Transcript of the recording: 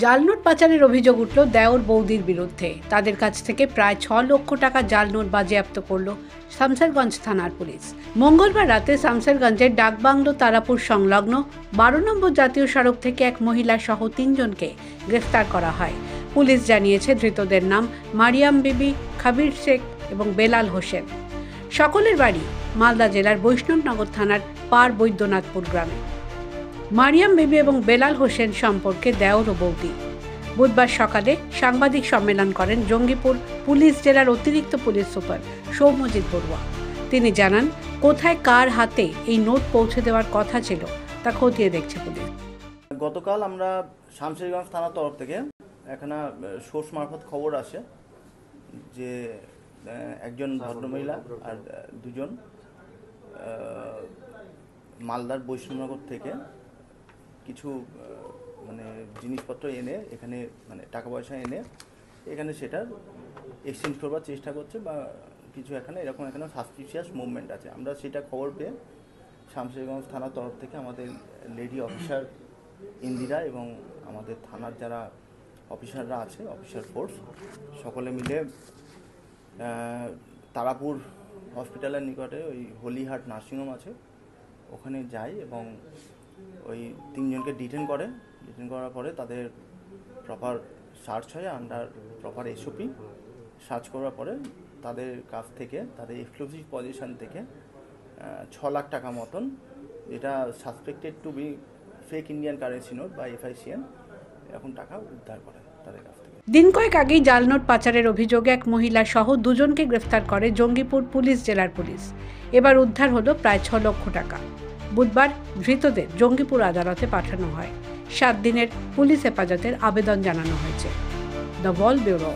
জাল নোট পাচারের অভিযোগ উঠল দেওর বৌদির বিরুদ্ধে। তাদের কাছ থেকে প্রায় ৬ লক্ষ টাকা জাল নোট বাজেয়াপ্ত করল শামসেরগঞ্জ থানার পুলিশ। মঙ্গলবার রাতে শামসেরগঞ্জের ডাকবাংলো তারাপুর সংলগ্ন ১২ নম্বর জাতীয় সড়ক থেকে এক মহিলা সহ ৩ জনকে গ্রেফতার করা হয়। পুলিশ জানিয়েছে ধৃতদের নাম মারিয়াম বিবি, খাবির শেখ এবং বেলাল হোসেন। সকলের বাড়ি মালদা জেলার বৈষ্ণবনগর থানার পার বৈদ্যনাথপুর গ্রামে। মারিয়াম বিবি এবং বেলাল হোসেন সম্পর্কে দেওর ও বৌদি। বুধবার সকালে সাংবাদিক সম্মেলন করেন জঙ্গিপুর পুলিশ জেলার অতিরিক্ত পুলিশ সুপার সৌম্যজিৎ বড়ুয়া। তিনি জানান, কোথায় কার হাতে এই নোট পৌঁছে দেওয়ার কথা ছিল তা খতিয়ে দেখছে পুলিশ। গতকাল আমরা শামসেরগঞ্জ থানার তরফ থেকে এখানে সোর্স মারফত খবর আসে যে একজন ভদ্রমহিলা আর দুজন মালদার বৈষ্ণবনগর থেকে কিছু জিনিসপত্র এনে এখানে টাকা পয়সা এনে এখানে সেটার এক্সচেঞ্জ করবার চেষ্টা করছে বা কিছু এখানে সাসপিশিয়াস মুভমেন্ট আছে। আমরা সেটা খবর পেয়ে শামসেরগঞ্জ থানার তরফ থেকে আমাদের লেডি অফিসার ইন্দিরা এবং আমাদের থানার যারা অফিসাররা আছে, অফিসার ফোর্স, সকলে মিলে তারাপুর হসপিটালের নিকটে ওই হলিহাট নার্সিংহোম আছে, ওখানে যাই এবং ওই ৩ জনকে ডিটেন করার পরে তাদের প্রপার সার্চ হয় আন্ডার প্রপার এসওপি। সার্চ করার পরে তাদের কাছ থেকে, তাদের এক্সক্লুসিভ পজিশন থেকে ৬ লাখ টাকা মতন, যেটা suspected two B fake Indian currency note বা FICN, এরকম টাকা উদ্ধার করে তাদের কাছ থেকে। দিন কয়েক আগেই জাল নোট পাচারের অভিযোগে এক মহিলা সহ ২ জনকে গ্রেফতার করে জঙ্গিপুর পুলিশ জেলার পুলিশ। এবার উদ্ধার হলো প্রায় ৬ লক্ষ টাকা। বুধবার ধৃতদের জঙ্গিপুর আদালতে পাঠানো হয়। ৭ দিনের পুলিশ হেফাজতের আবেদন জানানো হয়েছে। The wall bureau.